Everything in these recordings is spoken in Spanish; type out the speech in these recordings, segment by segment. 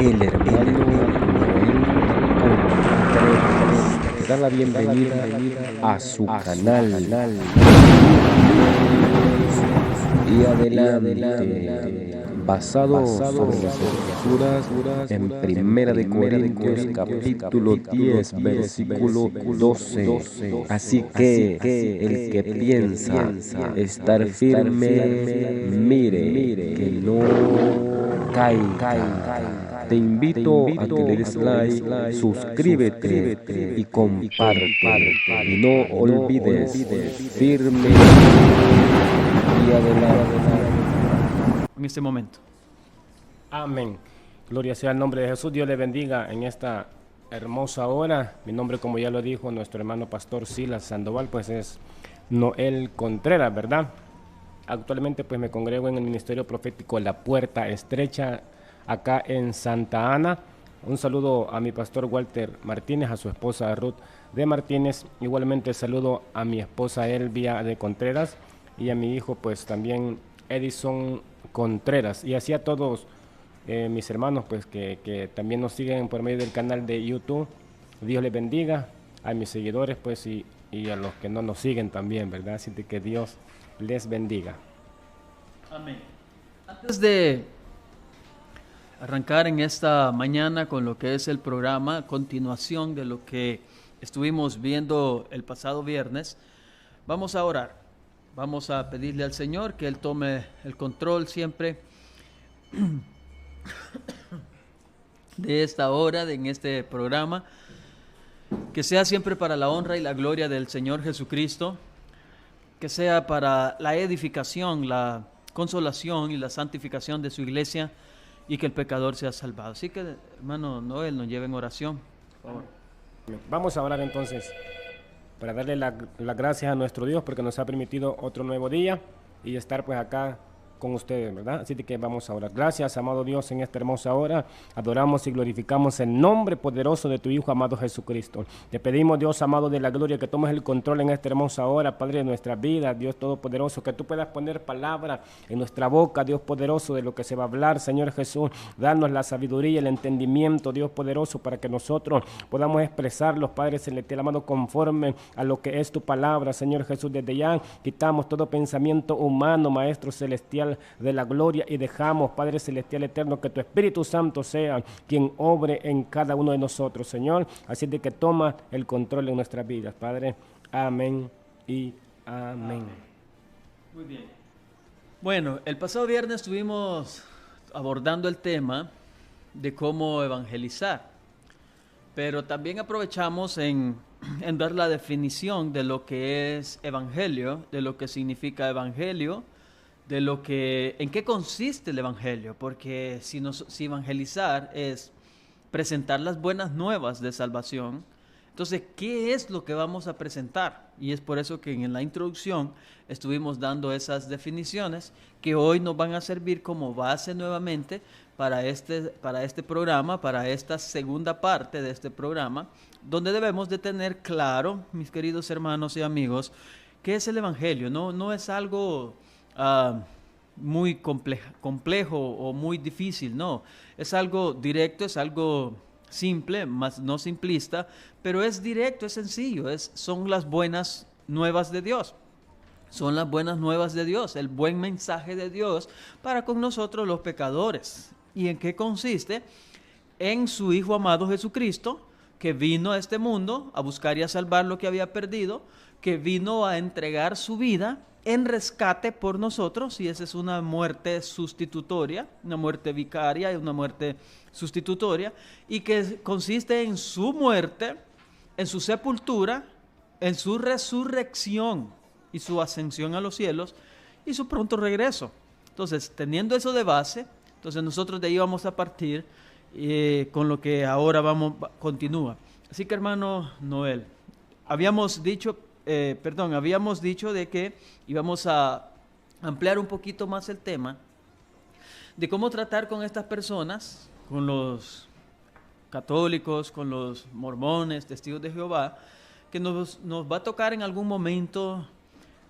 el hermano Noel Contreras te da la bienvenida a su canal. Y adelante, basado sobre las escrituras en Primera de Corintios capítulo 10 versículo 12. Así que el que piensa estar firme, mire que no caiga. Te invito a que le des like, suscríbete y comparte. Y no olvides, firme y adelante. En este momento. Amén. Gloria sea el nombre de Jesús. Dios le bendiga en esta hermosa hora. Mi nombre, como ya lo dijo nuestro hermano pastor Silas Sandoval, pues es Noel Contreras, ¿verdad? Actualmente pues me congrego en el Ministerio Profético La Puerta Estrecha, acá en Santa Ana. Un saludo a mi pastor Walter Martínez, a su esposa Ruth de Martínez. Igualmente saludo a mi esposa Elvia de Contreras y a mi hijo pues también Edison Contreras. Y así a todos mis hermanos pues que también nos siguen por medio del canal de YouTube. Dios les bendiga a mis seguidores pues y a los que no nos siguen también, ¿verdad? Así que Dios les bendiga. Amén. Antes de arrancar en esta mañana con lo que es el programa, continuación de lo que estuvimos viendo el pasado viernes, vamos a orar. Vamos a pedirle al Señor que Él tome el control siempre de esta hora, en este programa, que sea siempre para la honra y la gloria del Señor Jesucristo, que sea para la edificación, la consolación y la santificación de su iglesia y que el pecador sea salvado. Así que, hermano Noel, nos lleve en oración, por favor. Vamos a orar entonces para darle las gracias a nuestro Dios porque nos ha permitido otro nuevo día y estar pues acá con ustedes, ¿verdad? Así que vamos a orar. Gracias, amado Dios, en esta hermosa hora. Adoramos y glorificamos el nombre poderoso de tu Hijo, amado Jesucristo. Te pedimos, Dios amado de la gloria, que tomes el control en esta hermosa hora, Padre de nuestra vida, Dios Todopoderoso, que tú puedas poner palabra en nuestra boca, Dios poderoso, de lo que se va a hablar, Señor Jesús. Danos la sabiduría, el entendimiento, Dios poderoso, para que nosotros podamos expresarlos, Padre Celestial, amado, conforme a lo que es tu palabra, Señor Jesús. Desde ya quitamos todo pensamiento humano, Maestro Celestial de la gloria, y dejamos, Padre Celestial Eterno, que tu Espíritu Santo sea quien obre en cada uno de nosotros, Señor. Así de que toma el control en nuestras vidas, Padre. Amén y amén. Muy bien. Bueno, el pasado viernes estuvimos abordando el tema de cómo evangelizar, pero también aprovechamos en dar la definición de lo que es evangelio, de lo que significa evangelio, de lo que, en qué consiste el evangelio, porque si evangelizar es presentar las buenas nuevas de salvación, entonces, ¿qué es lo que vamos a presentar? Y es por eso que en la introducción estuvimos dando esas definiciones que hoy nos van a servir como base nuevamente para este programa, para esta segunda parte de este programa, donde debemos de tener claro, mis queridos hermanos y amigos, qué es el evangelio. No es algo muy complejo o muy difícil, no. Es algo directo, es algo simple, más no simplista, pero es directo, es sencillo, son las buenas nuevas de Dios. Son las buenas nuevas de Dios, el buen mensaje de Dios para con nosotros los pecadores. ¿Y en qué consiste? En su Hijo amado Jesucristo, que vino a este mundo a buscar y a salvar lo que había perdido, que vino a entregar su vida en rescate por nosotros, y esa es una muerte sustitutoria, una muerte vicaria y una muerte sustitutoria, y que consiste en su muerte, en su sepultura, en su resurrección y su ascensión a los cielos y su pronto regreso. Entonces, teniendo eso de base, entonces nosotros de ahí vamos a partir con lo que ahora continúa. Así que, hermano Noel, habíamos dicho de que íbamos a ampliar un poquito más el tema de cómo tratar con estas personas, con los católicos, con los mormones, testigos de Jehová, que nos va a tocar en algún momento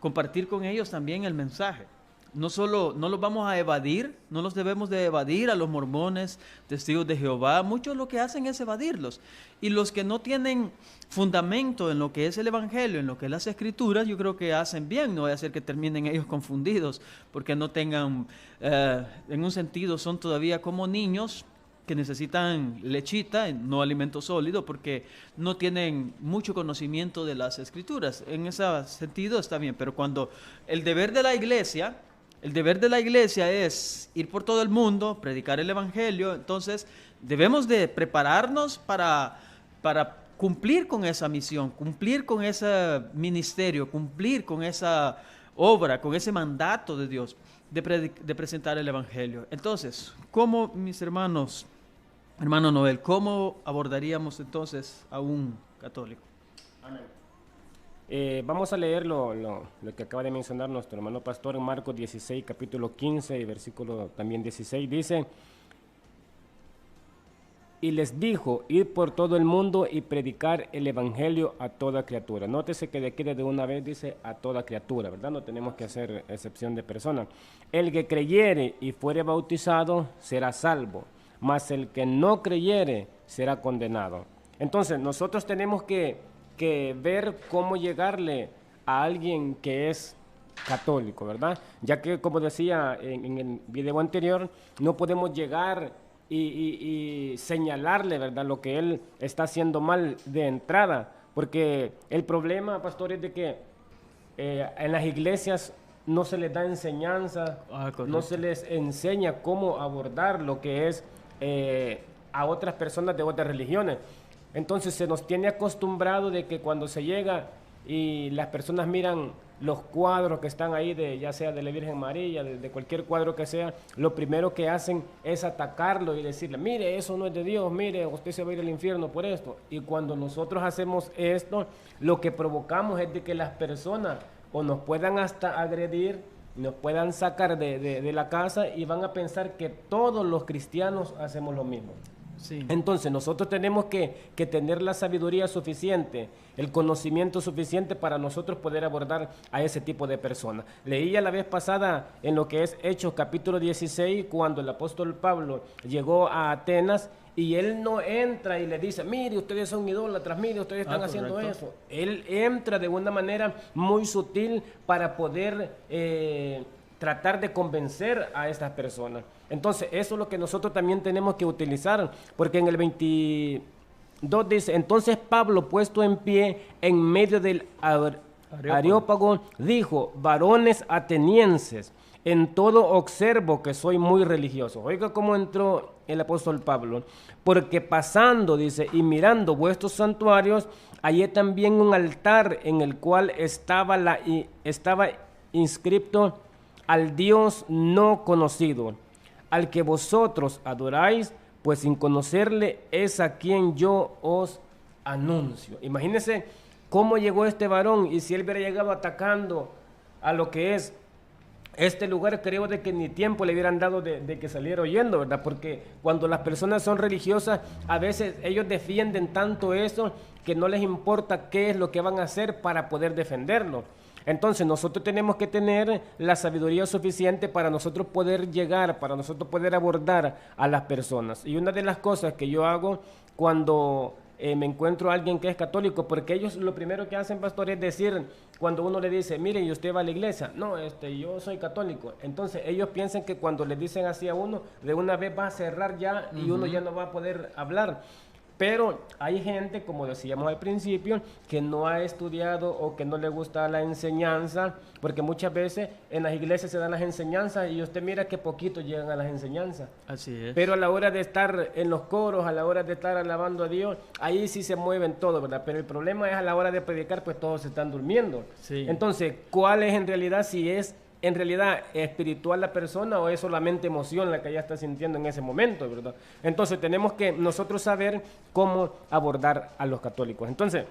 compartir con ellos también el mensaje. no solo no los vamos a evadir, no los debemos de evadir a los mormones, testigos de Jehová. Muchos lo que hacen es evadirlos. Y los que no tienen fundamento en lo que es el Evangelio, en lo que es las Escrituras, yo creo que hacen bien. No vaya a ser que terminen ellos confundidos, porque no tengan, en un sentido, son todavía como niños que necesitan lechita, no alimento sólido, porque no tienen mucho conocimiento de las Escrituras. En ese sentido está bien, pero cuando el deber de la iglesia es ir por todo el mundo, predicar el Evangelio, entonces debemos de prepararnos para cumplir con esa misión, cumplir con ese ministerio, cumplir con esa obra, con ese mandato de Dios de presentar el Evangelio. Entonces, ¿cómo, mis hermanos, hermano Noel, cómo abordaríamos entonces a un católico? Amén. Vamos a leer lo que acaba de mencionar nuestro hermano pastor en Marcos 16, capítulo 15 y versículo también 16. Dice: y les dijo, id por todo el mundo y predicar el evangelio a toda criatura. Nótese que de aquí de una vez dice a toda criatura, ¿verdad? No tenemos que hacer excepción de persona. El que creyere y fuere bautizado será salvo, mas el que no creyere será condenado. Entonces nosotros tenemos que ver cómo llegarle a alguien que es católico, ¿verdad? Ya que, como decía en el video anterior, no podemos llegar y señalarle, ¿verdad?, lo que él está haciendo mal de entrada, porque el problema, pastor, es de que en las iglesias no se les da enseñanza, no se les enseña cómo abordar lo que es a otras personas de otras religiones. Entonces se nos tiene acostumbrado de que cuando se llega y las personas miran los cuadros que están ahí, ya sea de la Virgen María, de cualquier cuadro que sea, lo primero que hacen es atacarlo y decirle, mire, eso no es de Dios, mire, usted se va a ir al infierno por esto. Y cuando nosotros hacemos esto, lo que provocamos es de que las personas o nos puedan hasta agredir, nos puedan sacar de la casa y van a pensar que todos los cristianos hacemos lo mismo. Sí. Entonces nosotros tenemos que tener la sabiduría suficiente, el conocimiento suficiente para nosotros poder abordar a ese tipo de personas. Leía la vez pasada en lo que es Hechos capítulo 16, cuando el apóstol Pablo llegó a Atenas y él no entra y le dice, mire, ustedes son idólatras, mire, ustedes están haciendo eso. Él entra de una manera muy sutil para poder tratar de convencer a estas personas. Entonces, eso es lo que nosotros también tenemos que utilizar, porque en el 22 dice, entonces Pablo, puesto en pie en medio del Areópago, dijo, varones atenienses, en todo observo que soy muy religioso. Oiga cómo entró el apóstol Pablo, porque pasando, dice, y mirando vuestros santuarios, hallé también un altar en el cual estaba inscripto al Dios no conocido, al que vosotros adoráis, pues sin conocerle es a quien yo os anuncio. Imagínense cómo llegó este varón, y si él hubiera llegado atacando a lo que es este lugar, creo de que ni tiempo le hubieran dado de que saliera oyendo, ¿verdad? Porque cuando las personas son religiosas, a veces ellos defienden tanto eso que no les importa qué es lo que van a hacer para poder defenderlo. Entonces nosotros tenemos que tener la sabiduría suficiente para nosotros poder llegar, para nosotros poder abordar a las personas. Y una de las cosas que yo hago cuando me encuentro a alguien que es católico, porque ellos lo primero que hacen, pastor, es decir, cuando uno le dice, mire, ¿y usted va a la iglesia? No, yo soy católico. Entonces ellos piensan que cuando le dicen así a uno, de una vez va a cerrar ya y uno ya no va a poder hablar. Pero hay gente, como decíamos al principio, que no ha estudiado o que no le gusta la enseñanza, porque muchas veces en las iglesias se dan las enseñanzas y usted mira que poquito llegan a las enseñanzas. Así es. Pero a la hora de estar en los coros, a la hora de estar alabando a Dios, ahí sí se mueven todos, ¿verdad? Pero el problema es a la hora de predicar, pues todos se están durmiendo. Sí. Entonces, ¿cuál es en realidad, si es en realidad espiritual la persona o es solamente emoción la que ella está sintiendo en ese momento, ¿verdad? Entonces tenemos que nosotros saber cómo abordar a los católicos. Entonces,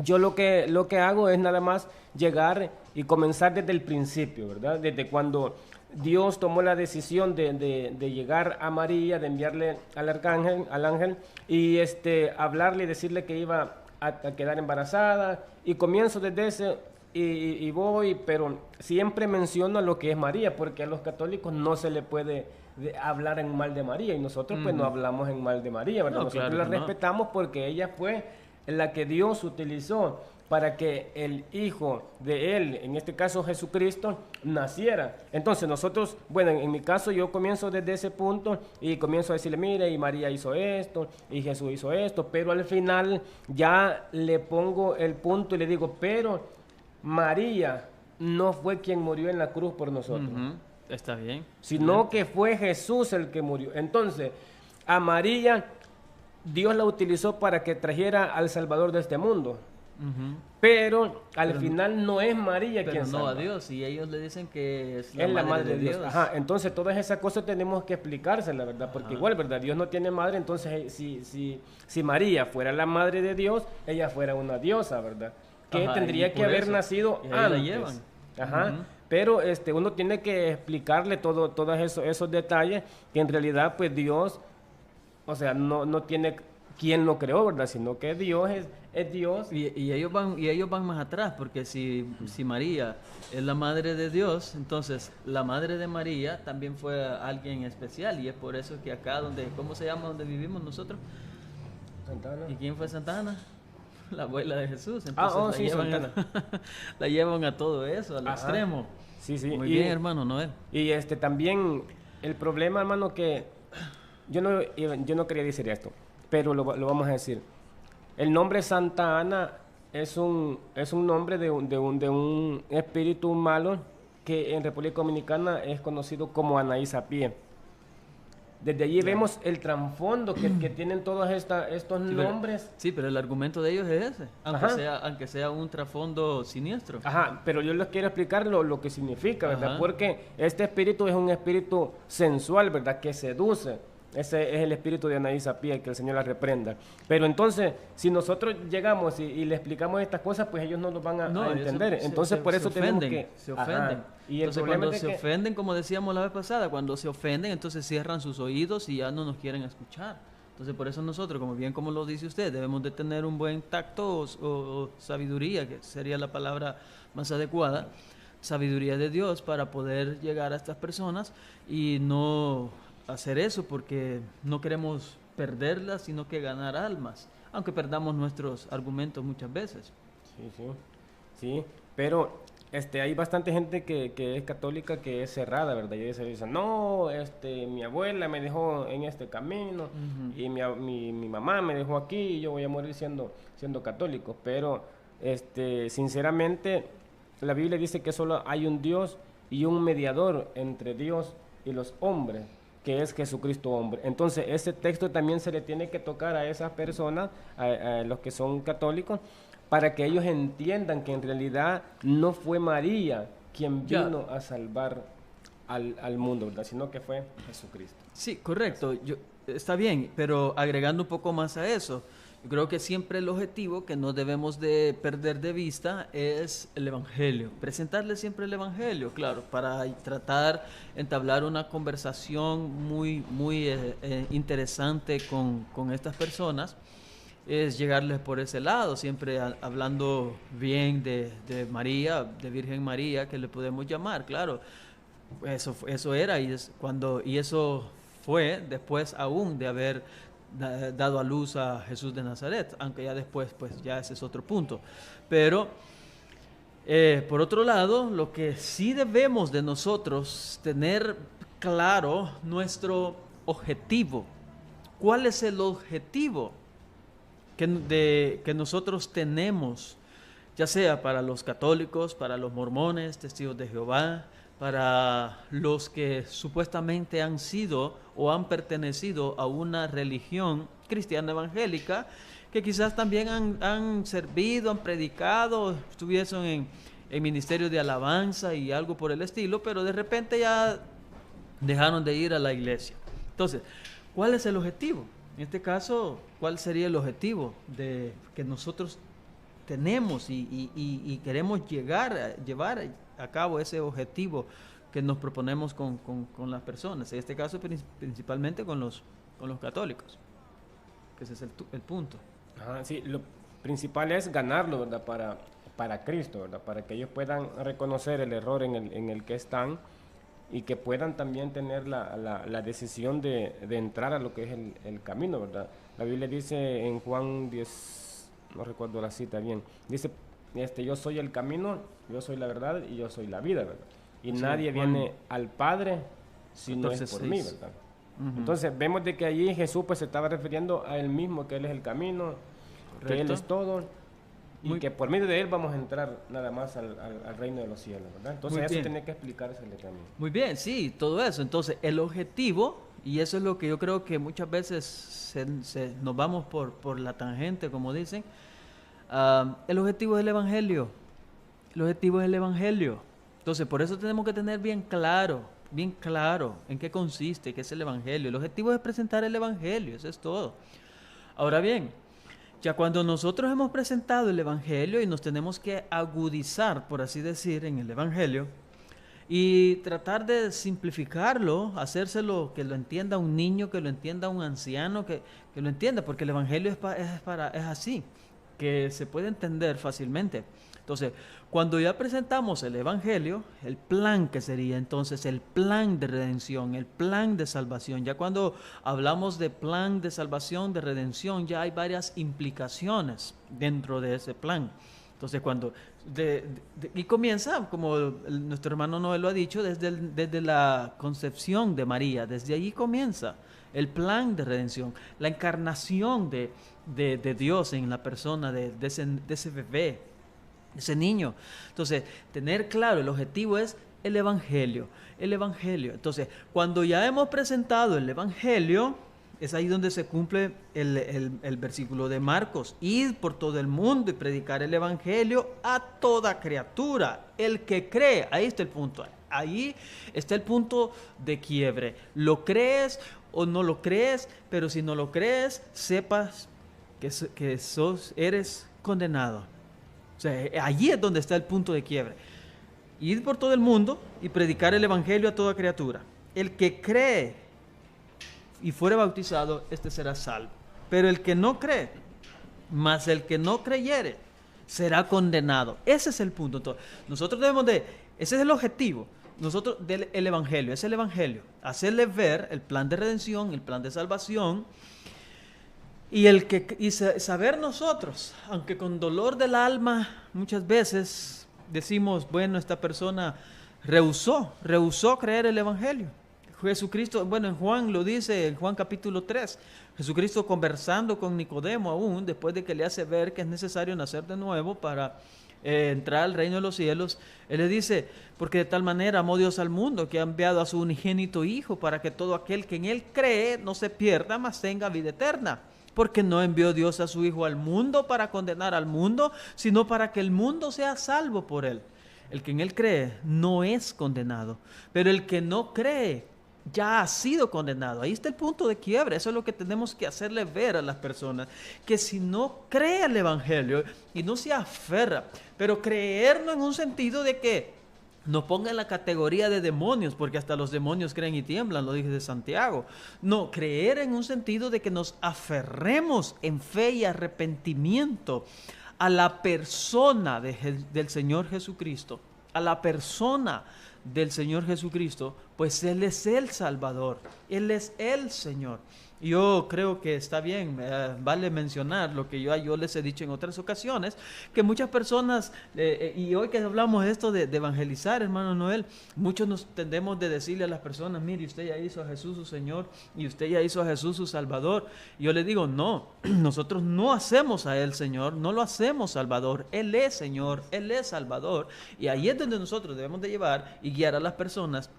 yo lo que hago es nada más llegar y comenzar desde el principio, ¿verdad? Desde cuando Dios tomó la decisión de llegar a María, de enviarle al ángel y hablarle y decirle que iba a quedar embarazada, y comienzo desde ese y voy, pero siempre menciono lo que es María, porque a los católicos no se le puede hablar en mal de María, y nosotros pues no hablamos en mal de María, ¿verdad? No, Nosotros claro la que no. respetamos porque ella fue la que Dios utilizó para que el Hijo de Él, en este caso Jesucristo, naciera. Entonces nosotros, bueno, en mi caso yo comienzo desde ese punto y comienzo a decirle, mire, y María hizo esto, y Jesús hizo esto, pero al final ya le pongo el punto y le digo, pero María no fue quien murió en la cruz por nosotros, Ujú. Está bien. sino que fue Jesús el que murió. Entonces, a María Dios la utilizó para que trajera al Salvador de este mundo. Ujú. Pero al Pero final no es María Pero quien no salva. a Dios, y ellos le dicen que es Es la madre de Dios. Ajá, entonces todas esas cosas tenemos que explicárselas, la verdad, porque igual, ¿verdad? Dios no tiene madre, entonces si María fuera la madre de Dios, ella fuera una diosa, ¿verdad? Que Ajá, y tendría que por haber eso, nacido y ahí la antes. llevan. Ajá. Ujú. Pero uno tiene que explicarle todos esos detalles que en realidad pues Dios, o sea, no tiene quien lo creó, ¿verdad? Sino que Dios es Dios. Y ellos van más atrás, porque si María es la madre de Dios, entonces la madre de María también fue alguien especial, y es por eso que acá donde, ¿cómo se llama donde vivimos nosotros? Santana. ¿Y quién fue Santa Ana? La abuela de Jesús. Ah, Entonces oh, sí, Santana. la llevan a todo eso, al Ajá. extremo. Sí, sí. Muy bien, hermano Noel. Y también el problema, hermano, que yo no quería decir esto, pero lo vamos a decir. El nombre Santa Ana es un nombre de un espíritu malo que en República Dominicana es conocido como Anaís a pie. Desde allí vemos el trasfondo que tienen todos estos nombres. Sí, pero el argumento de ellos es ese, Ajá. aunque sea un trasfondo siniestro. Ajá, pero yo les quiero explicar lo que significa, ¿verdad? Ajá. Porque este espíritu es un espíritu sensual, ¿verdad? Que seduce. Ese es el espíritu de Anaís Apía, que el Señor la reprenda. Pero entonces, si nosotros llegamos y le explicamos estas cosas, pues ellos no nos van a ellos entender. Entonces, por eso ofenden, tenemos que... se Ajá. ofenden. Y el Entonces, problema cuando es se que... ofenden, como decíamos la vez pasada, cuando se ofenden, entonces cierran sus oídos y ya no nos quieren escuchar. Entonces, por eso nosotros, como lo dice usted, debemos de tener un buen tacto o sabiduría, que sería la palabra más adecuada, sabiduría de Dios para poder llegar a estas personas y no hacer eso porque no queremos perderlas, sino que ganar almas, aunque perdamos nuestros argumentos muchas veces. Sí, pero hay bastante gente que es católica que es cerrada, ¿verdad? Y ellos dicen, no, mi abuela me dejó en este camino y mi mamá me dejó aquí y yo voy a morir siendo católico. Pero, sinceramente, la Biblia dice que solo hay un Dios y un mediador entre Dios y los hombres, que es Jesucristo hombre. Entonces, ese texto también se le tiene que tocar a esas personas, a los que son católicos, para que ellos entiendan que en realidad no fue María quien vino a salvar al mundo, ¿verdad? Sino que fue Jesucristo. Sí, correcto. Está bien, pero agregando un poco más a eso, yo creo que siempre el objetivo que no debemos de perder de vista es el Evangelio. Presentarle siempre el Evangelio, claro, para tratar de entablar una conversación muy interesante con estas personas. Es llegarles por ese lado, siempre hablando bien de María, de Virgen María, que le podemos llamar, claro. Eso era y eso fue después aún de haber dado a luz a Jesús de Nazaret, aunque ya después, pues ya ese es otro punto. Pero, por otro lado, lo que sí debemos de nosotros tener claro nuestro objetivo. ¿Cuál es el objetivo que nosotros tenemos, ya sea para los católicos, para los mormones, testigos de Jehová, para los que supuestamente han sido o han pertenecido a una religión cristiana evangélica, que quizás también han servido, han predicado, estuviesen en ministerios de alabanza y algo por el estilo, pero de repente ya dejaron de ir a la iglesia? Entonces, ¿cuál es el objetivo? En este caso, ¿cuál sería el objetivo de que nosotros tenemos y queremos llevar a cabo ese objetivo que nos proponemos con las personas? En este caso, principalmente con los católicos, que ese es el punto. Ajá, sí, lo principal es ganarlo, ¿verdad? para Cristo, ¿verdad? Para que ellos puedan reconocer el error en el que están y que puedan también tener la decisión de entrar a lo que es el camino, ¿verdad? La Biblia dice en Juan 10, no recuerdo la cita bien, dice, yo soy el camino, yo soy la verdad y yo soy la vida, ¿verdad? Y sí, nadie viene al Padre si no es por mí, ¿verdad? Entonces vemos de que allí Jesús pues se estaba refiriendo a él mismo, que él es el camino, que él es todo, y que por medio de él vamos a entrar nada más al reino de los cielos, ¿verdad? Entonces eso tiene que explicársele también. Muy bien, sí, todo eso. Entonces el objetivo, y eso es lo que yo creo que muchas veces nos vamos por la tangente, como dicen, el objetivo es el Evangelio. El objetivo es el Evangelio. Entonces por eso tenemos que tener bien claro en qué consiste, qué es el Evangelio. El objetivo es presentar el Evangelio, eso es todo. Ahora bien, ya cuando nosotros hemos presentado el Evangelio y nos tenemos que agudizar, por así decir, en el Evangelio y tratar de simplificarlo, hacérselo que lo entienda un niño, que lo entienda un anciano, que lo entienda, porque el Evangelio es así, que se puede entender fácilmente. Entonces, cuando ya presentamos el Evangelio, el plan que sería entonces el plan de redención, el plan de salvación, ya cuando hablamos de plan de salvación, de redención, ya hay varias implicaciones dentro de ese plan. Entonces, cuando y comienza, como nuestro hermano Noel lo ha dicho, desde la concepción de María, desde allí comienza el plan de redención, la encarnación de Dios en la persona de ese bebé, ese niño. Entonces, tener claro, el objetivo es el Evangelio. Entonces, cuando ya hemos presentado el Evangelio, es ahí donde se cumple el versículo de Marcos. Ir por todo el mundo y predicar el Evangelio a toda criatura. El que cree, ahí está el punto. Ahí está el punto de quiebre. ¿Lo crees o no lo crees? Pero si no lo crees, sepas que eres condenado. O sea, allí es donde está el punto de quiebre. Ir por todo el mundo y predicar el Evangelio a toda criatura. El que cree y fuere bautizado, este será salvo. Pero el que no cree, más el que no creyere, será condenado. Ese es el punto. Entonces, nosotros ese es el objetivo. Nosotros, el Evangelio, es el Evangelio. Hacerle ver el plan de redención, el plan de salvación. Y saber nosotros, aunque con dolor del alma, muchas veces decimos, bueno, esta persona rehusó creer el Evangelio. Jesucristo, bueno, en Juan lo dice, en Juan capítulo 3, Jesucristo conversando con Nicodemo aún, después de que le hace ver que es necesario nacer de nuevo para entrar al reino de los cielos, él le dice, porque de tal manera amó Dios al mundo, que ha enviado a su unigénito Hijo, para que todo aquel que en él cree no se pierda, mas tenga vida eterna. Porque no envió Dios a su Hijo al mundo para condenar al mundo, sino para que el mundo sea salvo por él. El que en él cree no es condenado, pero el que no cree ya ha sido condenado. Ahí está el punto de quiebre. Eso es lo que tenemos que hacerle ver a las personas, que si no cree el Evangelio y no se aferra, pero creer no en un sentido de que nos ponga en la categoría de demonios, porque hasta los demonios creen y tiemblan, lo dije de Santiago. No, creer en un sentido de que nos aferremos en fe y arrepentimiento a la persona del Señor Jesucristo, a la persona del Señor Jesucristo, pues Él es el Salvador, Él es el Señor. Yo creo que está bien, vale mencionar lo que yo les he dicho en otras ocasiones, que muchas personas, y hoy que hablamos de esto de evangelizar, hermano Noel, muchos nos tendemos de decirle a las personas, mire, usted ya hizo a Jesús su Señor y usted ya hizo a Jesús su Salvador. Y yo les digo, no, nosotros no hacemos a Él Señor, no lo hacemos Salvador, Él es Señor, Él es Salvador. Y ahí es donde nosotros debemos de llevar y guiar a las personas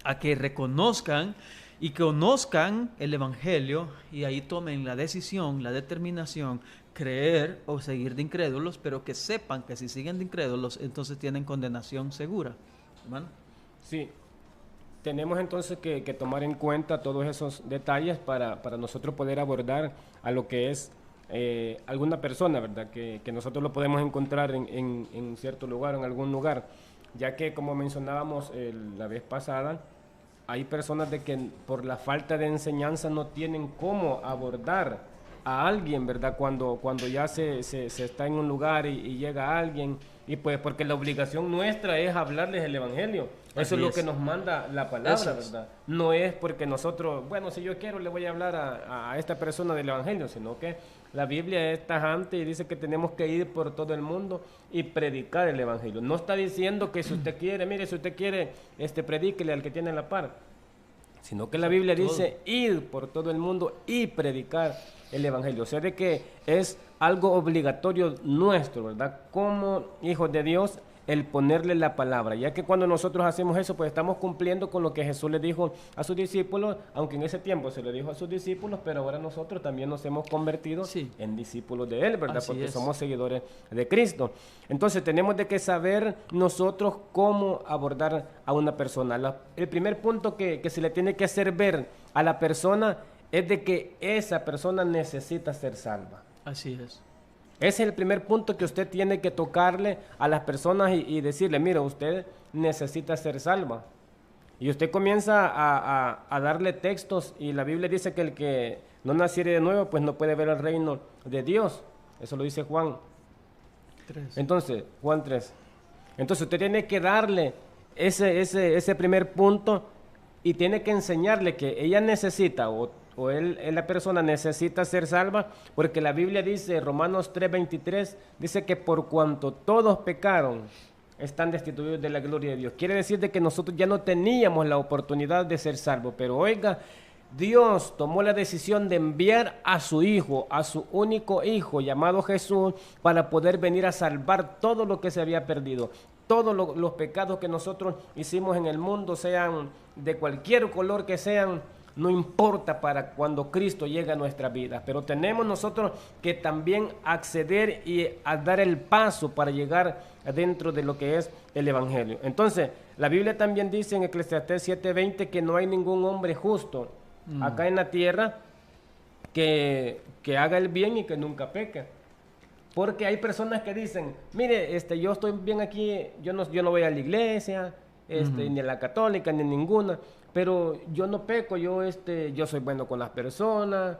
a que reconozcan y conozcan el Evangelio y ahí tomen la decisión, la determinación, creer o seguir de incrédulos, pero que sepan que si siguen de incrédulos, entonces tienen condenación segura. ¿Hermano? Sí, tenemos entonces que tomar en cuenta todos esos detalles para nosotros poder abordar a lo que es alguna persona, ¿verdad? Que nosotros lo podemos encontrar en cierto lugar, en algún lugar, ya que como mencionábamos la vez pasada, hay personas de que por la falta de enseñanza no tienen cómo abordar a alguien, ¿verdad? Cuando ya se está en un lugar y llega alguien, y pues porque la obligación nuestra es hablarles el Evangelio. Eso Así es lo es. que nos manda la palabra, Eso es. ¿verdad? No es porque nosotros, bueno, si yo quiero le voy a hablar a esta persona del Evangelio, sino que la Biblia es tajante y dice que tenemos que ir por todo el mundo y predicar el Evangelio. No está diciendo que si usted quiere, mire, si usted quiere, predíquele al que tiene la par, sino que la Biblia dice ir por todo el mundo y predicar el Evangelio. O sea, de que es algo obligatorio nuestro, ¿verdad? Como hijos de Dios, el ponerle la palabra, ya que cuando nosotros hacemos eso, pues estamos cumpliendo con lo que Jesús le dijo a sus discípulos, aunque en ese tiempo se lo dijo a sus discípulos, pero ahora nosotros también nos hemos convertido en discípulos de Él, ¿verdad? Así Porque es. somos seguidores de Cristo. Entonces tenemos de que saber nosotros cómo abordar a una persona. El primer punto que se le tiene que hacer ver a la persona es de que esa persona necesita ser salva. Así es. Ese es el primer punto que usted tiene que tocarle a las personas y decirle, mira, usted necesita ser salva. Y usted comienza a darle textos y la Biblia dice que el que no naciere de nuevo, pues no puede ver el reino de Dios. Eso lo dice Juan. 3. Entonces, Juan 3. Entonces usted tiene que darle ese primer punto y tiene que enseñarle que ella necesita o la persona necesita ser salva, porque la Biblia dice, Romanos 3:23, dice que por cuanto todos pecaron, están destituidos de la gloria de Dios. Quiere decir de que nosotros ya no teníamos la oportunidad de ser salvos, pero oiga, Dios tomó la decisión de enviar a su Hijo, a su único Hijo llamado Jesús, para poder venir a salvar todo lo que se había perdido. Todos los pecados que nosotros hicimos en el mundo, sean de cualquier color que sean, no importa para cuando Cristo llegue a nuestra vida, pero tenemos nosotros que también acceder y a dar el paso para llegar dentro de lo que es el Evangelio. Entonces, la Biblia también dice en Eclesiastés 7:20 que no hay ningún hombre justo acá en la tierra que haga el bien y que nunca peque. Porque hay personas que dicen, mire, yo estoy bien aquí, yo no voy a la iglesia, ni a la católica, ni a ninguna, pero yo no peco, yo soy bueno con las personas,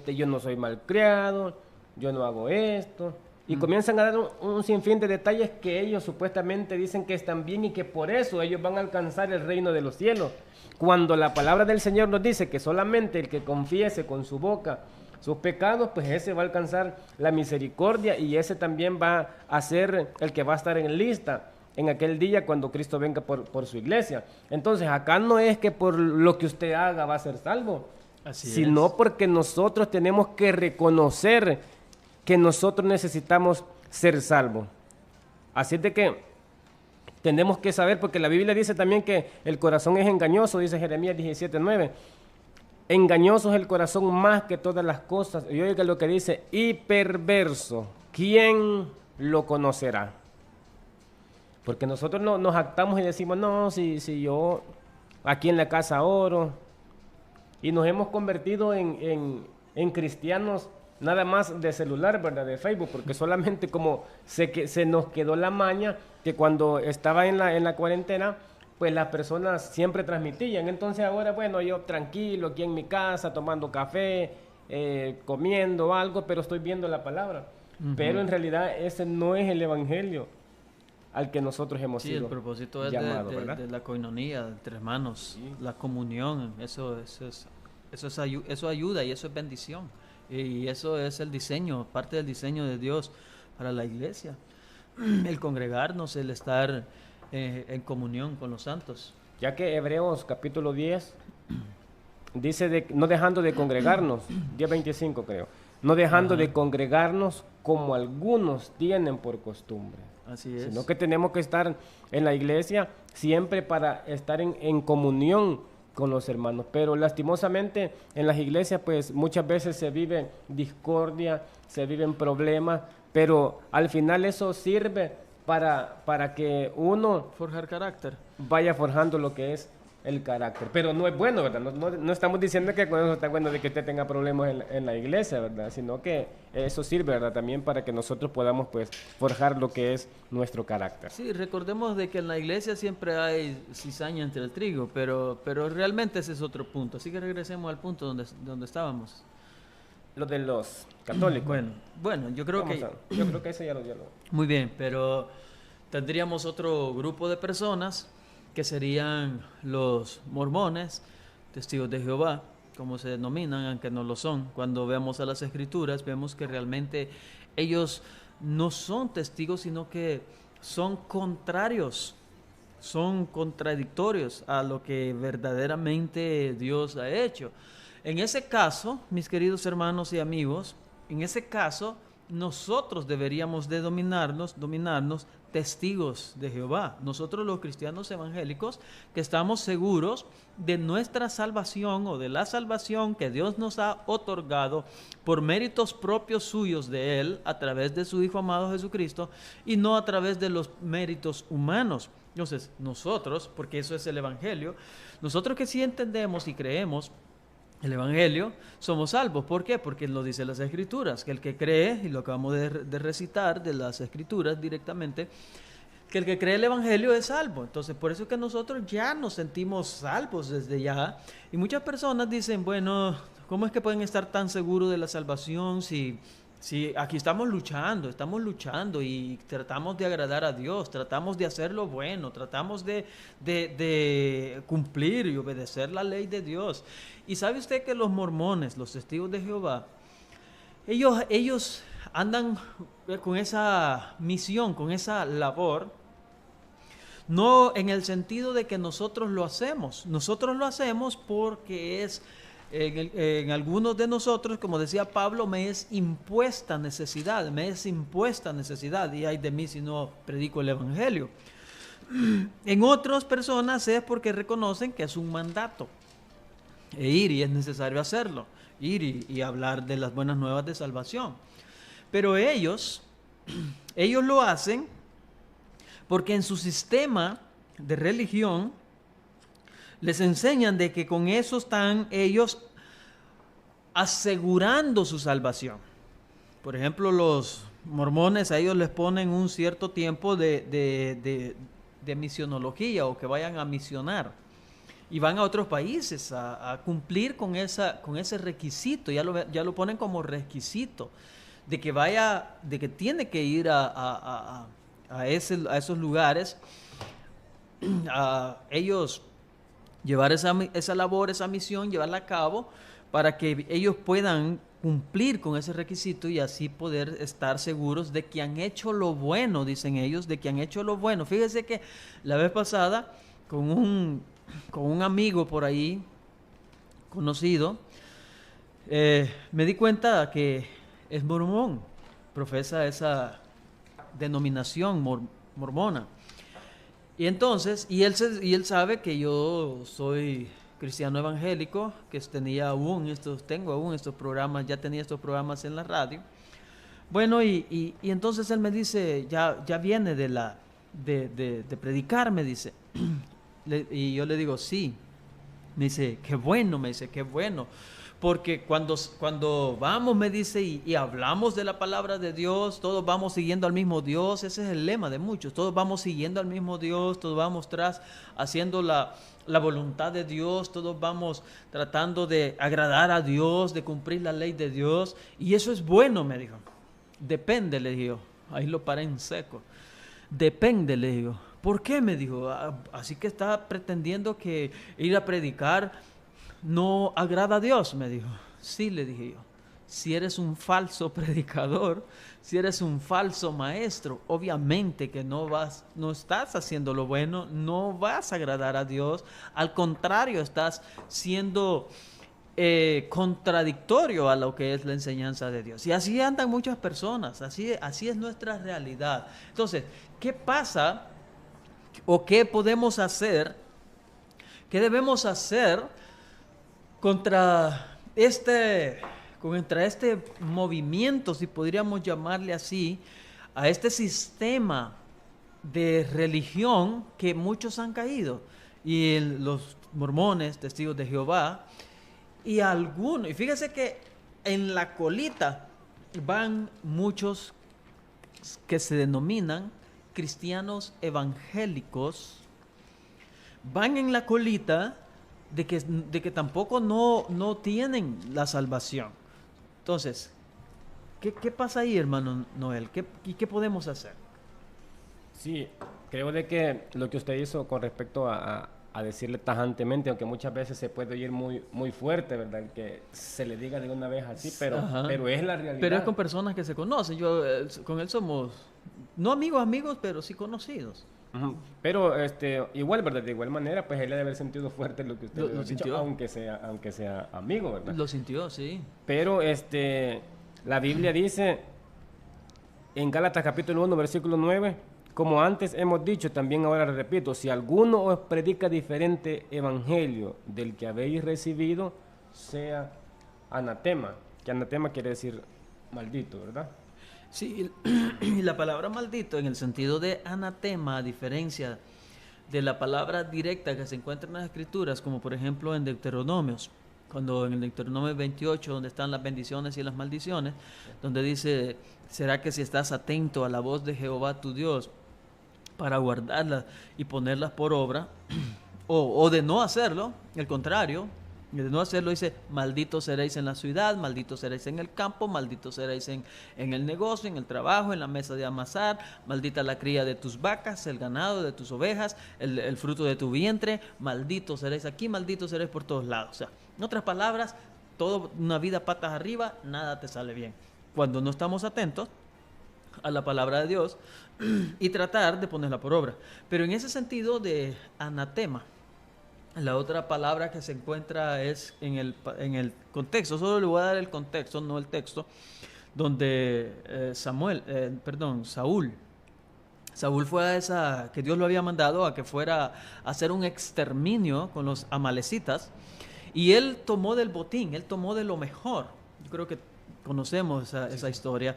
yo no soy malcriado, yo no hago esto. Y comienzan a dar un sinfín de detalles que ellos supuestamente dicen que están bien y que por eso ellos van a alcanzar el reino de los cielos. Cuando la palabra del Señor nos dice que solamente el que confiese con su boca sus pecados, pues ese va a alcanzar la misericordia y ese también va a ser el que va a estar en lista en aquel día cuando Cristo venga por su iglesia. Entonces acá no es que por lo que usted haga va a ser salvo, sino porque nosotros tenemos que reconocer que nosotros necesitamos ser salvos. Así es de que tenemos que saber, porque la Biblia dice también que el corazón es engañoso, dice Jeremías 17:9. Engañoso es el corazón más que todas las cosas. Y oiga lo que dice, y perverso, ¿quién lo conocerá? Porque nosotros nos jactamos y decimos, no, si yo aquí en la casa oro, y nos hemos convertido en cristianos nada más de celular, ¿verdad? De Facebook, porque solamente como se nos quedó la maña que cuando estaba en la cuarentena, pues las personas siempre transmitían. Entonces ahora, bueno, yo tranquilo aquí en mi casa, tomando café, comiendo algo, pero estoy viendo la palabra. Pero en realidad ese no es el evangelio al que nosotros hemos sido el propósito es llamados, de la coinonía entre hermanos, la comunión, eso ayuda y eso es bendición. Y eso es el diseño, parte del diseño de Dios para la iglesia. El congregarnos, el estar en comunión con los santos. Ya que Hebreos capítulo 10 dice no dejando de congregarnos, 10:25 creo, no dejando de congregarnos como algunos tienen por costumbre. Así es. Sino que tenemos que estar en la iglesia siempre para estar en comunión con los hermanos, pero lastimosamente en las iglesias pues muchas veces se vive discordia, se viven problemas, pero al final eso sirve para que uno forjar carácter, vaya forjando lo que es el carácter, pero no es bueno, ¿verdad? No estamos diciendo que con eso está bueno de que usted tenga problemas en la iglesia, ¿verdad? Sino que eso sirve, ¿verdad? También para que nosotros podamos pues forjar lo que es nuestro carácter. Sí, recordemos de que en la iglesia siempre hay cizaña entre el trigo, pero realmente ese es otro punto, así que regresemos al punto donde estábamos. Lo de los católicos. Bueno, yo creo que... Yo creo que eso ya lo... Muy bien, pero tendríamos otro grupo de personas que serían los mormones, testigos de Jehová, como se denominan, aunque no lo son. Cuando vemos a las Escrituras, vemos que realmente ellos no son testigos, sino que son contrarios, son contradictorios a lo que verdaderamente Dios ha hecho. En ese caso, mis queridos hermanos y amigos, en ese caso, nosotros deberíamos de dominarnos testigos de Jehová. Nosotros los cristianos evangélicos que estamos seguros de nuestra salvación o de la salvación que Dios nos ha otorgado por méritos propios suyos de Él a través de su Hijo amado Jesucristo y no a través de los méritos humanos. Entonces, nosotros, porque eso es el Evangelio, nosotros que sí entendemos y creemos el Evangelio, somos salvos. ¿Por qué? Porque lo dice las Escrituras, que el que cree, y lo acabamos de recitar de las Escrituras directamente, que el que cree el Evangelio es salvo. Entonces, por eso es que nosotros ya nos sentimos salvos desde ya. Y muchas personas dicen, bueno, ¿cómo es que pueden estar tan seguros de la salvación si aquí estamos luchando y tratamos de agradar a Dios, tratamos de hacer lo bueno, tratamos de cumplir y obedecer la ley de Dios? Y sabe usted que los mormones, los testigos de Jehová, ellos andan con esa misión, con esa labor, no en el sentido de que nosotros lo hacemos porque es... En algunos de nosotros, como decía Pablo, me es impuesta necesidad, y ay de mí si no predico el Evangelio. En otras personas es porque reconocen que es un mandato, y es necesario hacerlo, ir y hablar de las buenas nuevas de salvación. Pero ellos lo hacen porque en su sistema de religión les enseñan de que con eso están ellos asegurando su salvación. Por ejemplo, los mormones, a ellos les ponen un cierto tiempo de misionología o que vayan a misionar. Y van a otros países a cumplir con ese requisito, ya lo ponen como requisito, de que tiene que ir a esos lugares, a ellos llevar esa labor, esa misión, llevarla a cabo para que ellos puedan cumplir con ese requisito y así poder estar seguros de que han hecho lo bueno, dicen ellos, de que han hecho lo bueno. Fíjese que la vez pasada con un amigo por ahí, conocido, me di cuenta que es mormón, profesa esa denominación mormona. Y entonces, él sabe que yo soy cristiano evangélico, que tengo aún estos programas, ya tenía estos programas en la radio. Bueno, y entonces él me dice, ya viene de predicar, me dice. Y yo le digo, sí. Me dice, qué bueno, porque cuando vamos, me dice, y hablamos de la palabra de Dios, todos vamos siguiendo al mismo Dios. Ese es el lema de muchos, todos vamos siguiendo al mismo Dios, todos vamos haciendo la voluntad de Dios, todos vamos tratando de agradar a Dios, de cumplir la ley de Dios, y eso es bueno, me dijo. Depende, le digo, ahí lo paré en seco. Depende, le digo. ¿Por qué? Me dijo. Así que está pretendiendo que ir a predicar no agrada a Dios, me dijo. Sí, le dije yo. Si eres un falso predicador, si eres un falso maestro, obviamente que no estás haciendo lo bueno, no vas a agradar a Dios. Al contrario, estás siendo contradictorio a lo que es la enseñanza de Dios. Y así andan muchas personas, así es nuestra realidad. Entonces, ¿qué pasa o qué podemos hacer? ¿Qué debemos hacer contra este movimiento, si podríamos llamarle así, a este sistema de religión que muchos han caído? Y los mormones, testigos de Jehová, y algunos, y fíjese que en la colita van muchos que se denominan cristianos evangélicos, van en la colita de que tampoco no tienen la salvación. Entonces, ¿qué pasa ahí, hermano Noel? ¿Qué podemos hacer? Sí, creo de que lo que usted hizo con respecto a decirle tajantemente, aunque muchas veces se puede oír muy fuerte, ¿verdad? Que se le diga de una vez así, Ajá. pero es la realidad. Pero es con personas que se conocen. Yo con él somos, no amigos, pero sí conocidos. Ujú. Pero igual, ¿verdad? De igual manera, pues él debe haber sentido fuerte lo que usted Lo le ha dicho, sintió. aunque sea amigo, ¿verdad? Lo sintió, sí. Pero la Biblia dice en Gálatas capítulo 1, versículo 9, como antes hemos dicho, también ahora repito, si alguno os predica diferente evangelio del que habéis recibido, sea anatema. Que anatema quiere decir maldito, ¿verdad? Sí, y la palabra maldito en el sentido de anatema, a diferencia de la palabra directa que se encuentra en las escrituras, como por ejemplo en Deuteronomios, cuando en el Deuteronomio 28, donde están las bendiciones y las maldiciones, donde dice, será que si estás atento a la voz de Jehová tu Dios para guardarlas y ponerlas por obra, o de no hacerlo, el contrario, de no hacerlo dice, malditos seréis en la ciudad, malditos seréis en el campo, malditos seréis en el negocio, en el trabajo, en la mesa de amasar, maldita la cría de tus vacas, el ganado de tus ovejas, el fruto de tu vientre, malditos seréis aquí, malditos seréis por todos lados. O sea, en otras palabras, toda una vida patas arriba, nada te sale bien. Cuando no estamos atentos a la palabra de Dios y tratar de ponerla por obra. Pero en ese sentido de anatema, la otra palabra que se encuentra es en el contexto, solo le voy a dar el contexto, no el texto, donde Saúl fue a esa, que Dios lo había mandado a que fuera a hacer un exterminio con los amalecitas, y él tomó del botín, él tomó de lo mejor. Yo creo que conocemos esa historia.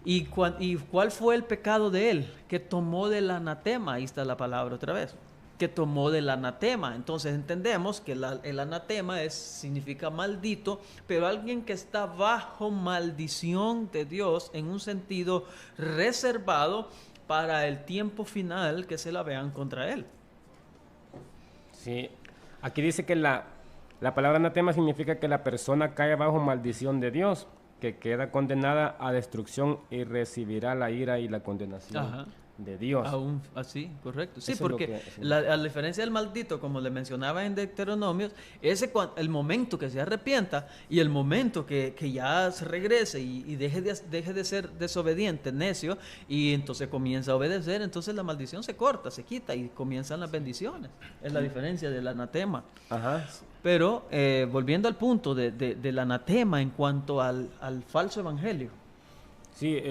¿Y cuál fue el pecado de él? Que tomó del anatema, ahí está la palabra otra vez, que tomó del anatema. Entonces entendemos que el anatema significa maldito, pero alguien que está bajo maldición de Dios en un sentido reservado para el tiempo final que se la vean contra él. Sí, aquí dice que la palabra anatema significa que la persona cae bajo maldición de Dios, que queda condenada a destrucción y recibirá la ira y la condenación. Ajá. De Dios. Aún así, correcto. Sí, eso porque a la diferencia del maldito, como le mencionaba en Deuteronomios, el momento que se arrepienta y el momento que ya se regrese y deje de ser desobediente, necio, y entonces comienza a obedecer, entonces la maldición se corta, se quita y comienzan las bendiciones. Es la diferencia del anatema. Ajá. Pero volviendo al punto del anatema en cuanto al falso evangelio. Sí,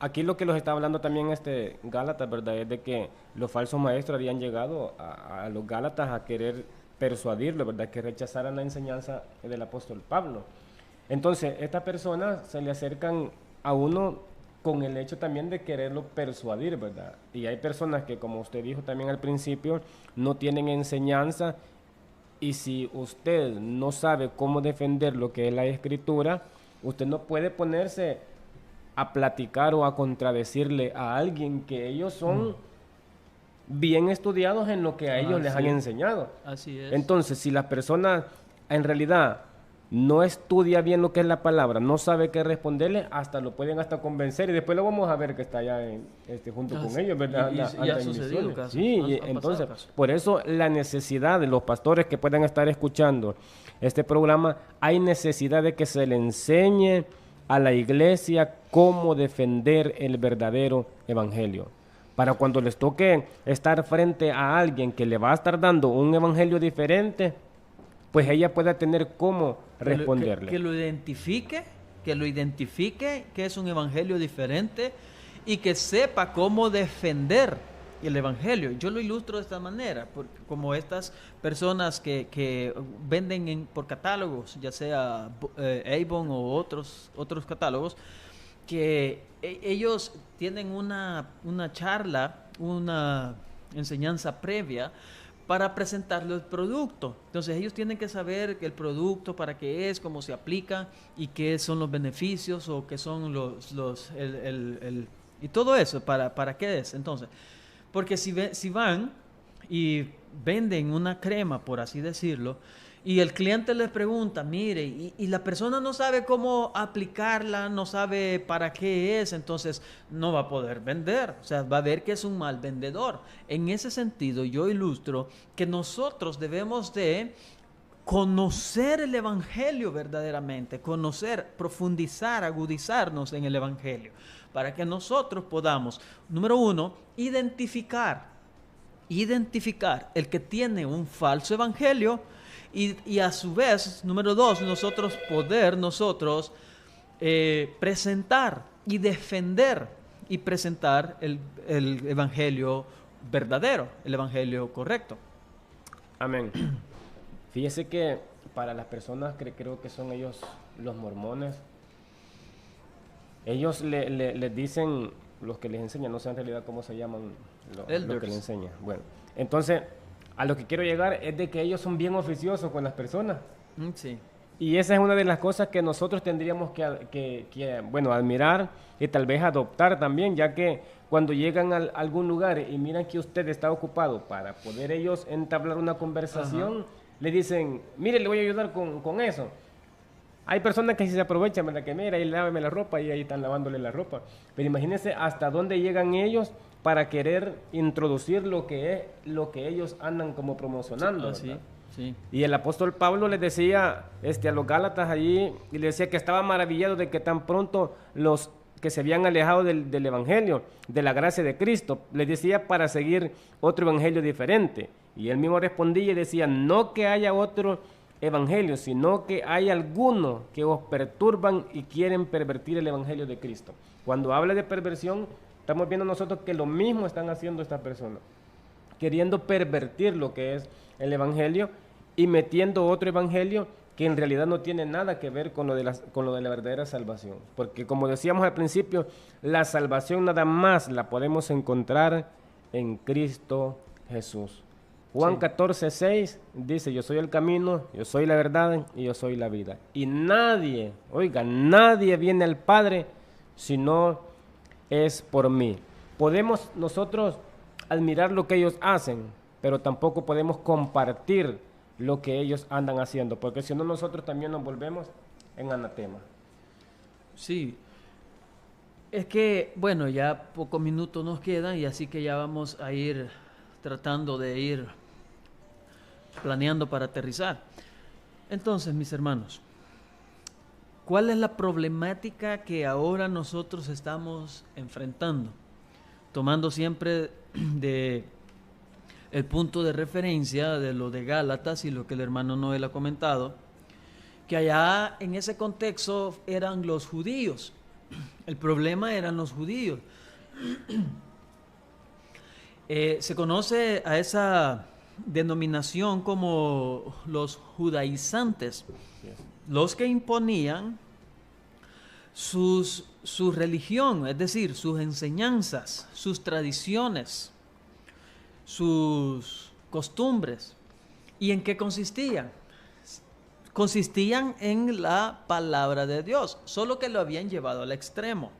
aquí lo que los está hablando también Gálatas, ¿verdad? Es de que los falsos maestros habían llegado a los Gálatas a querer persuadirlos, ¿verdad? Que rechazaran la enseñanza del apóstol Pablo. Entonces, estas personas se le acercan a uno con el hecho también de quererlo persuadir, ¿verdad? Y hay personas que, como usted dijo también al principio, no tienen enseñanza, y si usted no sabe cómo defender lo que es la Escritura, usted no puede ponerse a platicar o a contradecirle a alguien que ellos son bien estudiados en lo que a ellos les han enseñado. Así es. Entonces, si la persona en realidad no estudia bien lo que es la palabra, no sabe qué responderle, hasta lo pueden hasta convencer, y después lo vamos a ver que está allá junto con ellos, ¿verdad? Y ha sucedido casos. Sí, entonces, por eso la necesidad de los pastores que puedan estar escuchando este programa, hay necesidad de que se le enseñe a la iglesia cómo defender el verdadero evangelio. Para cuando les toque estar frente a alguien que le va a estar dando un evangelio diferente, pues ella pueda tener cómo responderle. Que lo identifique, que es un evangelio diferente y que sepa cómo defender el evangelio. Yo lo ilustro de esta manera, porque como estas personas que venden por catálogos, ya sea Avon o otros catálogos, que ellos tienen una charla, una enseñanza previa para presentarle el producto. Entonces ellos tienen que saber el producto, para qué es, cómo se aplica y qué son los beneficios o qué son y todo eso, para qué es. Entonces, porque si van y venden una crema, por así decirlo, y el cliente les pregunta, mire, y la persona no sabe cómo aplicarla, no sabe para qué es, entonces no va a poder vender, o sea, va a ver que es un mal vendedor. En ese sentido, yo ilustro que nosotros debemos de conocer el Evangelio verdaderamente, conocer, profundizar, agudizarnos en el Evangelio, para que nosotros podamos, número uno, identificar el que tiene un falso evangelio y a su vez, número dos, nosotros presentar y defender y presentar el evangelio verdadero, el evangelio correcto. Amén. Fíjese que para las personas que creo que son ellos los mormones, ellos les dicen, los que les enseñan, no sé en realidad cómo se llaman lo que les enseñan. Bueno, entonces a lo que quiero llegar es de que ellos son bien oficiosos con las personas. Sí. Y esa es una de las cosas que nosotros tendríamos que admirar y tal vez adoptar también, ya que cuando llegan a algún lugar y miran que usted está ocupado para poder ellos entablar una conversación, le dicen, mire, le voy a ayudar con eso. Hay personas que se aprovechan, ¿verdad? Que mira, ahí lávame la ropa y ahí están lavándole la ropa. Pero imagínense hasta dónde llegan ellos para querer introducir lo que ellos andan como promocionando. Sí, sí. Y el apóstol Pablo les decía a los Gálatas allí, y les decía que estaba maravillado de que tan pronto los que se habían alejado del evangelio, de la gracia de Cristo, les decía para seguir otro evangelio diferente. Y él mismo respondía y decía, no que haya otro evangelio, sino que hay algunos que os perturban y quieren pervertir el evangelio de Cristo. Cuando habla de perversión, estamos viendo nosotros que lo mismo están haciendo estas personas, queriendo pervertir lo que es el evangelio y metiendo otro evangelio que en realidad no tiene nada que ver con lo de la verdadera salvación. Porque como decíamos al principio, la salvación nada más la podemos encontrar en Cristo Jesús. Juan 14:6 dice, yo soy el camino, yo soy la verdad y yo soy la vida. Y nadie viene al Padre si no es por mí. Podemos nosotros admirar lo que ellos hacen, pero tampoco podemos compartir lo que ellos andan haciendo, porque si no nosotros también nos volvemos en anatema. Sí. Es que, bueno, ya pocos minutos nos quedan y así que ya vamos a ir tratando de ir planeando para aterrizar. Entonces, mis hermanos, ¿cuál es la problemática que ahora nosotros estamos enfrentando? Tomando siempre el punto de referencia de lo de Gálatas y lo que el hermano Noel ha comentado, que allá en ese contexto eran los judíos. El problema eran los judíos. Se conoce a esa denominación como los judaizantes, los que imponían su religión, es decir, sus enseñanzas, sus tradiciones, sus costumbres. ¿Y en qué consistían? Consistían en la palabra de Dios, solo que lo habían llevado al extremo.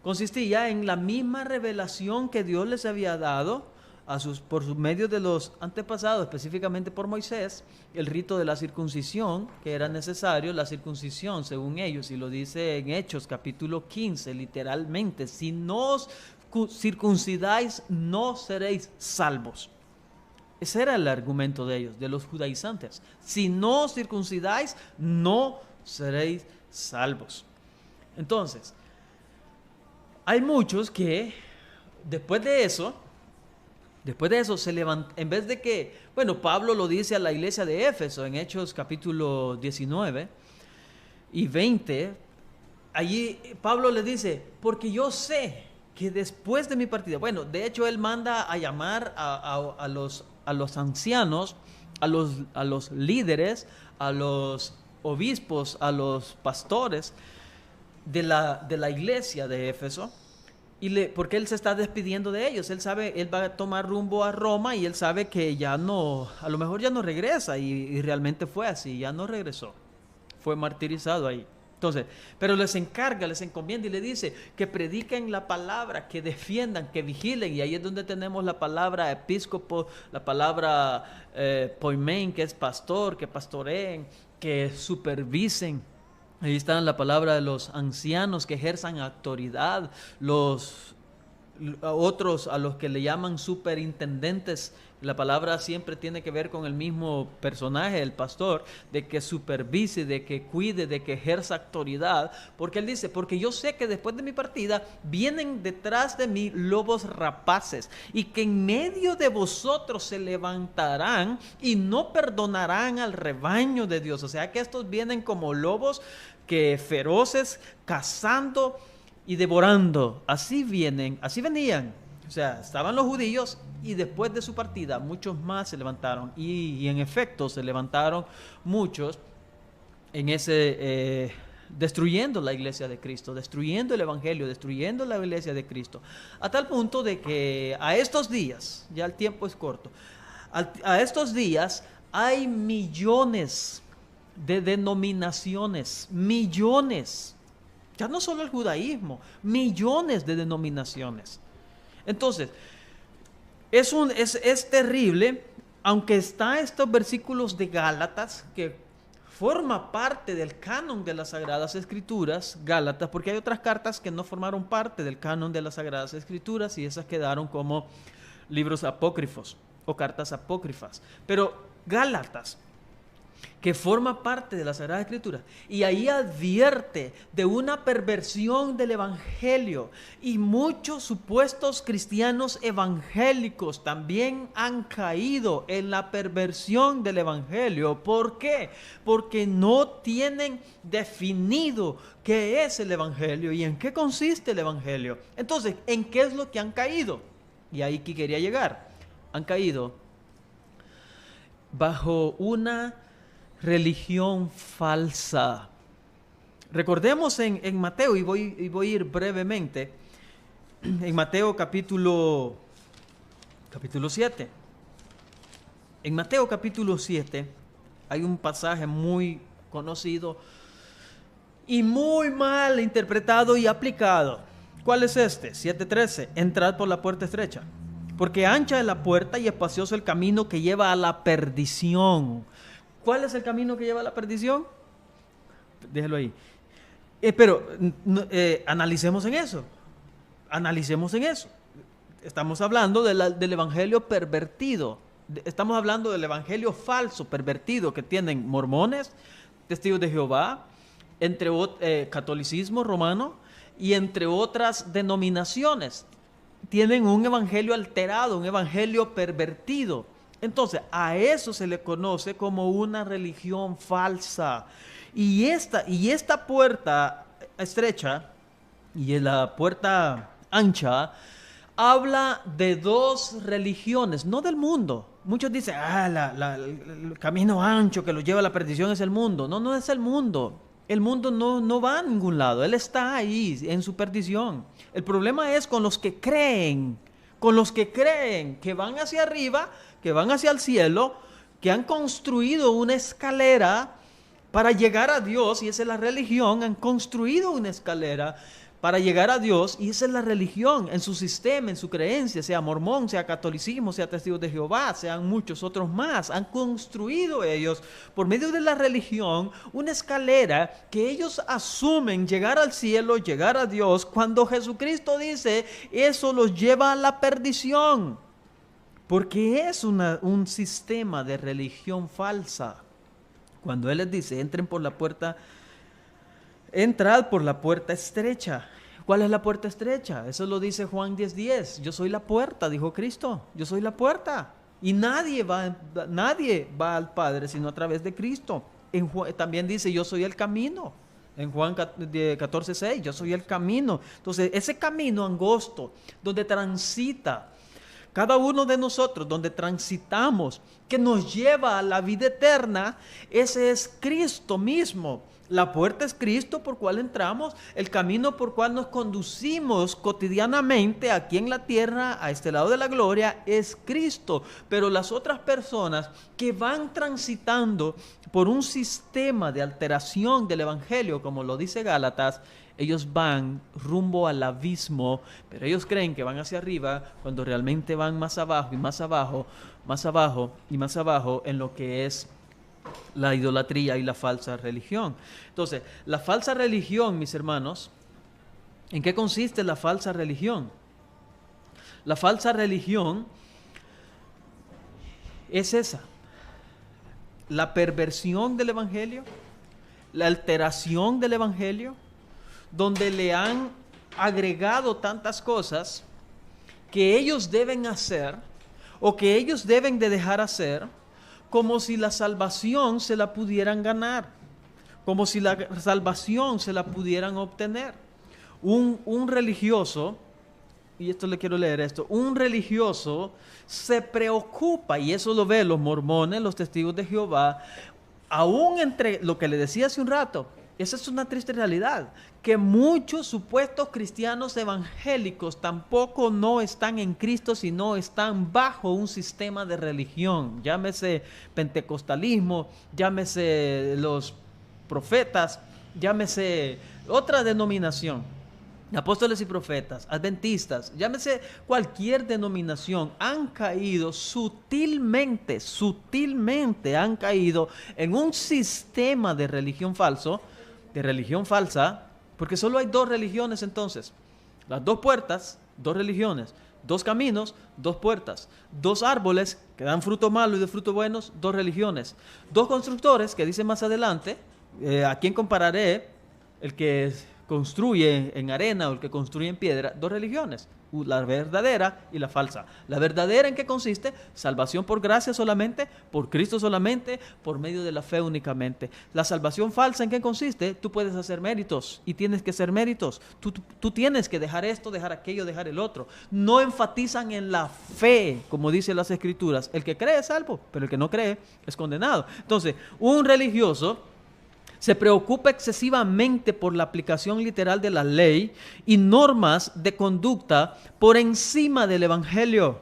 Consistía en la misma revelación que Dios les había dado por medio de los antepasados, específicamente por Moisés, el rito de la circuncisión, que era necesario, la circuncisión según ellos, y lo dice en Hechos capítulo 15, literalmente, si no os circuncidáis no seréis salvos. Ese era el argumento de ellos, de los judaizantes. Si no os circuncidáis no seréis salvos. Entonces, hay muchos que después de eso se levantan, en vez de que, bueno, Pablo lo dice a la iglesia de Éfeso en Hechos capítulo 19 y 20, allí Pablo le dice, porque yo sé que después de mi partida, bueno, de hecho él manda a llamar a los ancianos, a los líderes, a los obispos, a los pastores de la iglesia de Éfeso, porque él se está despidiendo de ellos. Él sabe, él va a tomar rumbo a Roma y él sabe que ya no, a lo mejor ya no regresa, y realmente fue así, ya no regresó, fue martirizado ahí. Entonces, pero les encarga, les encomienda y le dice que prediquen la palabra, que defiendan, que vigilen. Y ahí es donde tenemos la palabra episcopo, la palabra poimen, que es pastor, que pastoreen, que supervisen. Ahí está la palabra de los ancianos que ejerzan autoridad, los otros a los que le llaman superintendentes. La palabra siempre tiene que ver con el mismo personaje, el pastor, de que supervise, de que cuide, de que ejerza autoridad, porque él dice, porque yo sé que después de mi partida vienen detrás de mí lobos rapaces, y que en medio de vosotros se levantarán y no perdonarán al rebaño de Dios. O sea que estos vienen como lobos que feroces, cazando y devorando. Así vienen, así venían. O sea, estaban los judíos y después de su partida muchos más se levantaron. Y en efecto se levantaron muchos en ese, destruyendo la iglesia de Cristo, destruyendo el evangelio, destruyendo la iglesia de Cristo. A tal punto de que a estos días, ya el tiempo es corto, a estos días hay millones de denominaciones, millones. Ya no solo el judaísmo, millones de denominaciones. Entonces, es terrible, aunque está estos versículos de Gálatas, que forma parte del canon de las Sagradas Escrituras, Gálatas, porque hay otras cartas que no formaron parte del canon de las Sagradas Escrituras y esas quedaron como libros apócrifos o cartas apócrifas. Pero Gálatas, que forma parte de la Sagrada Escritura, y ahí advierte de una perversión del evangelio, y muchos supuestos cristianos evangélicos también han caído en la perversión del evangelio. ¿Por qué? Porque no tienen definido qué es el evangelio y en qué consiste el evangelio. Entonces, ¿en qué es lo que han caído? Y ahí que quería llegar. Han caído bajo una religión falsa. Recordemos en Mateo, y voy a ir brevemente, en Mateo capítulo 7. En Mateo capítulo 7 hay un pasaje muy conocido y muy mal interpretado y aplicado. ¿Cuál es este? 7:13. Entrad por la puerta estrecha, porque ancha es la puerta y espacioso el camino que lleva a la perdición. ¿Cuál es el camino que lleva a la perdición? Déjelo ahí. Pero analicemos en eso. Analicemos en eso. Estamos hablando del evangelio pervertido. Estamos hablando del evangelio falso, pervertido, que tienen mormones, testigos de Jehová, catolicismo romano y entre otras denominaciones. Tienen un evangelio alterado, un evangelio pervertido. Entonces, a eso se le conoce como una religión falsa. Y esta puerta estrecha y la puerta ancha habla de dos religiones, no del mundo. Muchos dicen, el camino ancho que lo lleva a la perdición es el mundo. No, no es el mundo. El mundo no va a ningún lado. Él está ahí en su perdición. El problema es con los que creen que van hacia arriba, que van hacia el cielo, que han construido una escalera para llegar a Dios, y esa es la religión. Han construido una escalera para llegar a Dios, y esa es la religión en su sistema, en su creencia, sea mormón, sea catolicismo, sea testigos de Jehová, sean muchos otros más. Han construido ellos, por medio de la religión, una escalera que ellos asumen llegar al cielo, llegar a Dios, cuando Jesucristo dice, eso los lleva a la perdición, porque es un sistema de religión falsa. Cuando Él les dice, entrad por la puerta estrecha. ¿Cuál es la puerta estrecha? Eso lo dice Juan 10:10. Yo soy la puerta, dijo Cristo. Yo soy la puerta. Y nadie va al Padre sino a través de Cristo. También dice, yo soy el camino. En Juan 14:6, yo soy el camino. Entonces, ese camino angosto, donde transita cada uno de nosotros, donde transitamos, que nos lleva a la vida eterna, ese es Cristo mismo. La puerta es Cristo por cual entramos, el camino por cual nos conducimos cotidianamente aquí en la tierra, a este lado de la gloria, es Cristo. Pero las otras personas que van transitando por un sistema de alteración del Evangelio, como lo dice Gálatas, ellos van rumbo al abismo, pero ellos creen que van hacia arriba cuando realmente van más abajo y más abajo, más abajo y más abajo en lo que es la idolatría y la falsa religión. Entonces, la falsa religión, mis hermanos, ¿en qué consiste la falsa religión? La falsa religión es esa, la perversión del Evangelio, la alteración del Evangelio, donde le han agregado tantas cosas que ellos deben hacer o que ellos deben de dejar hacer, como si la salvación se la pudieran ganar, como si la salvación se la pudieran obtener. Un religioso, y esto le quiero leer esto, un religioso se preocupa, y eso lo ven los mormones, los testigos de Jehová, aún entre lo que le decía hace un rato. Esa es una triste realidad, que muchos supuestos cristianos evangélicos tampoco no están en Cristo, sino están bajo un sistema de religión, llámese pentecostalismo, llámese los profetas, llámese otra denominación, apóstoles y profetas, adventistas, llámese cualquier denominación, han caído sutilmente han caído en un sistema de religión falso, de religión falsa, porque solo hay dos religiones entonces, las dos puertas, dos religiones, dos caminos, dos puertas, dos árboles que dan fruto malo y de fruto buenos, dos religiones, dos constructores que dice más adelante, ¿a quién compararé? El que construye en arena o el que construye en piedra, dos religiones, la verdadera y la falsa. La verdadera, ¿en qué consiste? Salvación por gracia solamente, por Cristo solamente, por medio de la fe únicamente. La salvación falsa, ¿en qué consiste? Tú puedes hacer méritos y tienes que hacer méritos. Tú tienes que dejar esto, dejar aquello, dejar el otro. No enfatizan en la fe, como dicen las Escrituras. El que cree es salvo, pero el que no cree es condenado. Entonces, un religioso se preocupa excesivamente por la aplicación literal de la ley y normas de conducta por encima del Evangelio,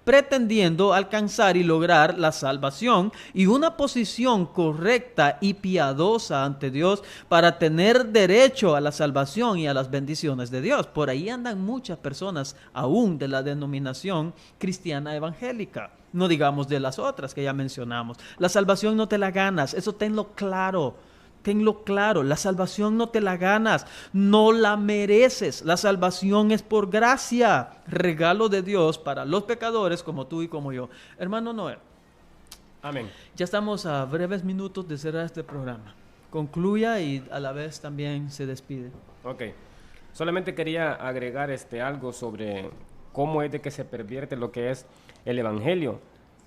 pretendiendo alcanzar y lograr la salvación y una posición correcta y piadosa ante Dios para tener derecho a la salvación y a las bendiciones de Dios. Por ahí andan muchas personas aún de la denominación cristiana evangélica. No digamos de las otras que ya mencionamos. La salvación no te la ganas, eso tenlo claro. Tenlo claro, la salvación no te la ganas, no la mereces. La salvación es por gracia, regalo de Dios para los pecadores como tú y como yo. Hermano Noé. Amén. Ya estamos a breves minutos de cerrar este programa. Concluya y a la vez también se despide. Ok. Solamente quería agregar algo sobre cómo es de que se pervierte lo que es el Evangelio.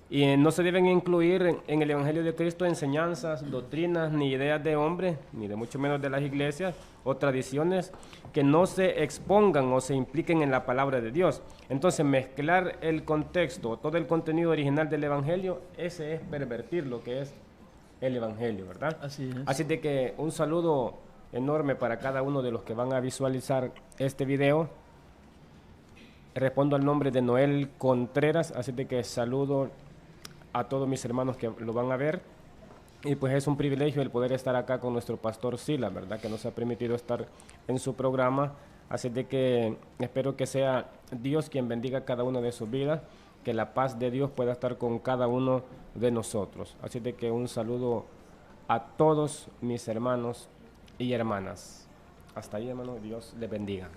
Y no se deben incluir en el Evangelio de Cristo enseñanzas, doctrinas, ni ideas de hombres, ni de mucho menos de las iglesias o tradiciones que no se expongan o se impliquen en la palabra de Dios. Entonces, mezclar el contexto, todo el contenido original del Evangelio, ese es pervertir lo que es el Evangelio, ¿verdad? Así es. Así de que un saludo enorme para cada uno de los que van a visualizar este video. Respondo al nombre de Noel Contreras, así de que saludo a todos mis hermanos que lo van a ver, y pues es un privilegio el poder estar acá con nuestro pastor Sila, ¿verdad? Que nos ha permitido estar en su programa, así de que espero que sea Dios quien bendiga cada una de sus vidas, que la paz de Dios pueda estar con cada uno de nosotros. Así de que un saludo a todos mis hermanos y hermanas. Hasta ahí, hermano, Dios les bendiga.